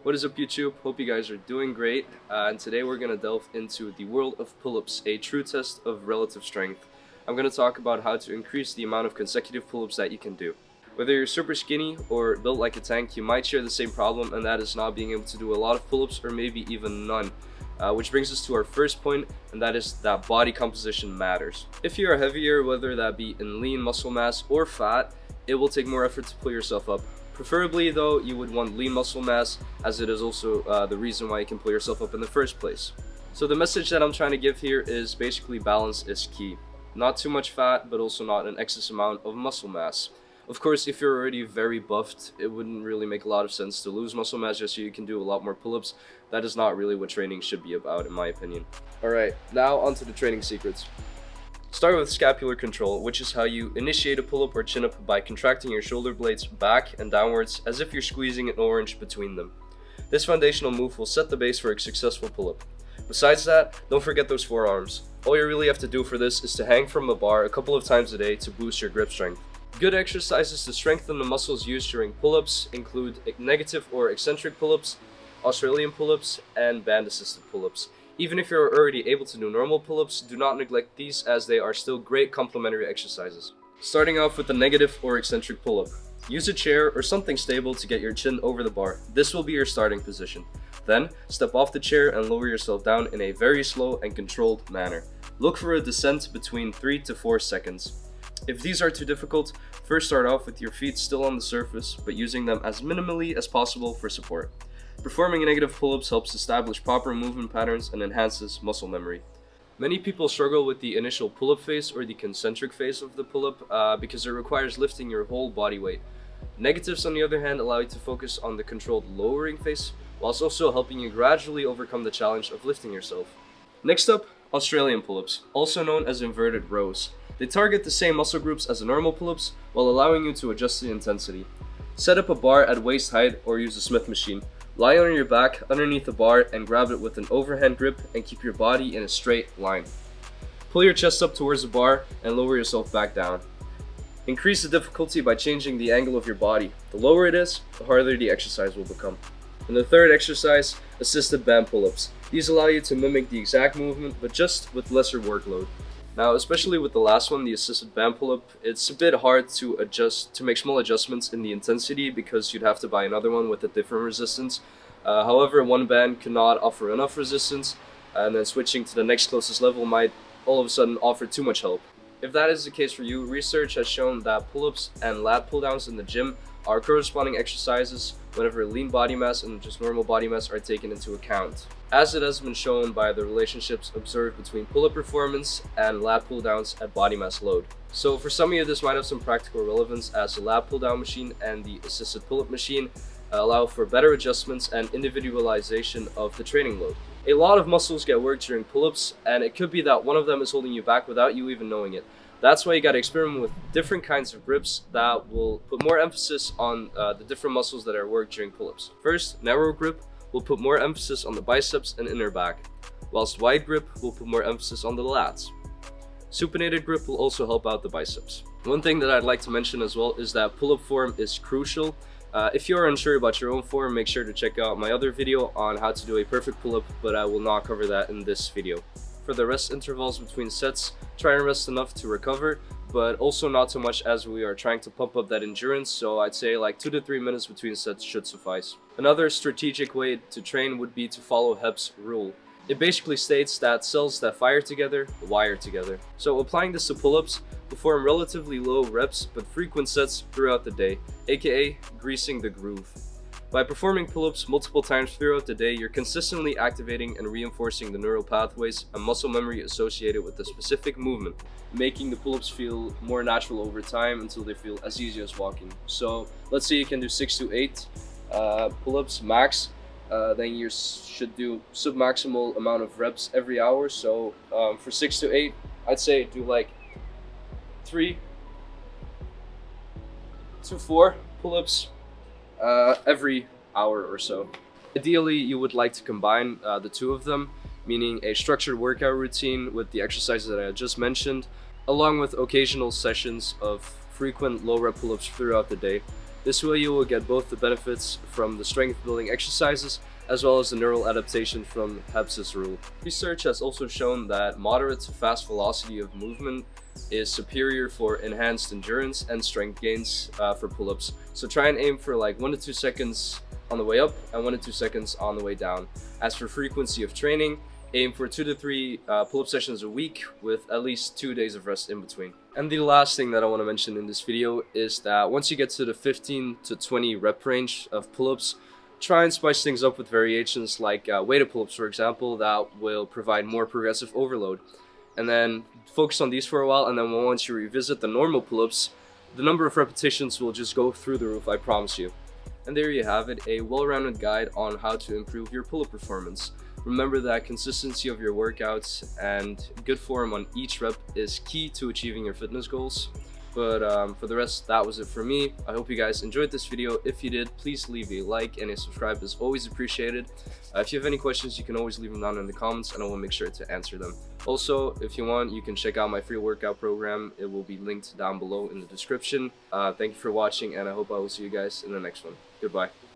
What is up, YouTube? Hope you guys are doing great. And today we're going to delve into the world of pull-ups, a true test of relative strength. I'm going to talk about how to increase the amount of consecutive pull-ups that you can do. Whether you're super skinny or built like a tank, you might share the same problem, and that is not being able to do a lot of pull-ups or maybe even none. Which brings us to our first point, and that is that body composition matters. If you are heavier, whether that be in lean muscle mass or fat, it will take more effort to pull yourself up. Preferably though, you would want lean muscle mass, as it is also the reason why you can pull yourself up in the first place. So the message that I'm trying to give here is basically balance is key. Not too much fat, but also not an excess amount of muscle mass. Of course, if you're already very buffed, it wouldn't really make a lot of sense to lose muscle mass just so you can do a lot more pull-ups. That is not really what training should be about, in my opinion. Alright, now onto the training secrets. Start with scapular control, which is how you initiate a pull-up or chin-up by contracting your shoulder blades back and downwards as if you're squeezing an orange between them. This foundational move will set the base for a successful pull-up. Besides that, don't forget those forearms. All you really have to do for this is to hang from a bar a couple of times a day to boost your grip strength. Good exercises to strengthen the muscles used during pull-ups include negative or eccentric pull-ups, Australian pull-ups, and band-assisted pull-ups. Even if you're already able to do normal pull-ups, do not neglect these as they are still great complementary exercises. Starting off with the negative or eccentric pull-up. Use a chair or something stable to get your chin over the bar. This will be your starting position. Then, step off the chair and lower yourself down in a very slow and controlled manner. Look for a descent between 3 to 4 seconds. If these are too difficult, first start off with your feet still on the surface, but using them as minimally as possible for support. Performing negative pull-ups helps establish proper movement patterns and enhances muscle memory. Many people struggle with the initial pull-up phase or the concentric phase of the pull-up because it requires lifting your whole body weight. Negatives, on the other hand, allow you to focus on the controlled lowering phase, whilst also helping you gradually overcome the challenge of lifting yourself. Next up, Australian pull-ups, also known as inverted rows. They target the same muscle groups as the normal pull-ups while allowing you to adjust the intensity. Set up a bar at waist height or use a Smith machine. Lie on your back underneath the bar and grab it with an overhand grip and keep your body in a straight line. Pull your chest up towards the bar and lower yourself back down. Increase the difficulty by changing the angle of your body. The lower it is, the harder the exercise will become. And the third exercise, assisted band pull-ups. These allow you to mimic the exact movement but just with lesser workload. Now, especially with the last one, the assisted band pull-up, it's a bit hard to make small adjustments in the intensity because you'd have to buy another one with a different resistance. However, one band cannot offer enough resistance, and then switching to the next closest level might all of a sudden offer too much help. If that is the case for you, research has shown that pull-ups and lat pull-downs in the gym are corresponding exercises whenever lean body mass and just normal body mass are taken into account, as it has been shown by the relationships observed between pull-up performance and lat pull-downs at body mass load. So for some of you, this might have some practical relevance, as the lat pull-down machine and the assisted pull-up machine allow for better adjustments and individualization of the training load. A lot of muscles get worked during pull-ups, and it could be that one of them is holding you back without you even knowing it. That's why you got to experiment with different kinds of grips that will put more emphasis on the different muscles that are worked during pull-ups. First, narrow grip will put more emphasis on the biceps and inner back, whilst wide grip will put more emphasis on the lats. Supinated grip will also help out the biceps. One thing that I'd like to mention as well is that pull-up form is crucial. If you are unsure about your own form, make sure to check out my other video on how to do a perfect pull-up, but I will not cover that in this video. For the rest intervals between sets, try and rest enough to recover, but also not too much as we are trying to pump up that endurance, so I'd say like 2 to 3 minutes between sets should suffice. Another strategic way to train would be to follow Hepp's rule. It basically states that cells that fire together, wire together. So applying this to pull-ups, perform relatively low reps but frequent sets throughout the day, aka greasing the groove. By performing pull-ups multiple times throughout the day, you're consistently activating and reinforcing the neural pathways and muscle memory associated with the specific movement, making the pull-ups feel more natural over time until they feel as easy as walking. So let's say you can do 6 to 8 pull-ups max, then you should do sub-maximal amount of reps every hour. So for 6 to 8, I'd say do like 3 to 4 pull-ups every hour or so. Ideally, you would like to combine the two of them, meaning a structured workout routine with the exercises that I just mentioned, along with occasional sessions of frequent low rep pull-ups throughout the day. This way you will get both the benefits from the strength building exercises as well as the neural adaptation from Hebs's rule. Research has also shown that moderate to fast velocity of movement is superior for enhanced endurance and strength gains for pull-ups. So try and aim for like 1 to 2 seconds on the way up and 1 to 2 seconds on the way down. As for frequency of training, aim for 2 to 3 pull-up sessions a week with at least 2 days of rest in between. And the last thing that I want to mention in this video is that once you get to the 15 to 20 rep range of pull-ups, try and spice things up with variations like weighted pull-ups, for example, that will provide more progressive overload. And then focus on these for a while, and then once you revisit the normal pull-ups, the number of repetitions will just go through the roof, I promise you. And there you have it, a well-rounded guide on how to improve your pull-up performance. Remember that consistency of your workouts and good form on each rep is key to achieving your fitness goals. But for the rest, that was it for me. I hope you guys enjoyed this video. If you did, please leave a like, and a subscribe is always appreciated. If you have any questions, you can always leave them down in the comments and I will make sure to answer them. Also, if you want, you can check out my free workout program. It will be linked down below in the description. Thank you for watching, and I hope I will see you guys in the next one. Goodbye.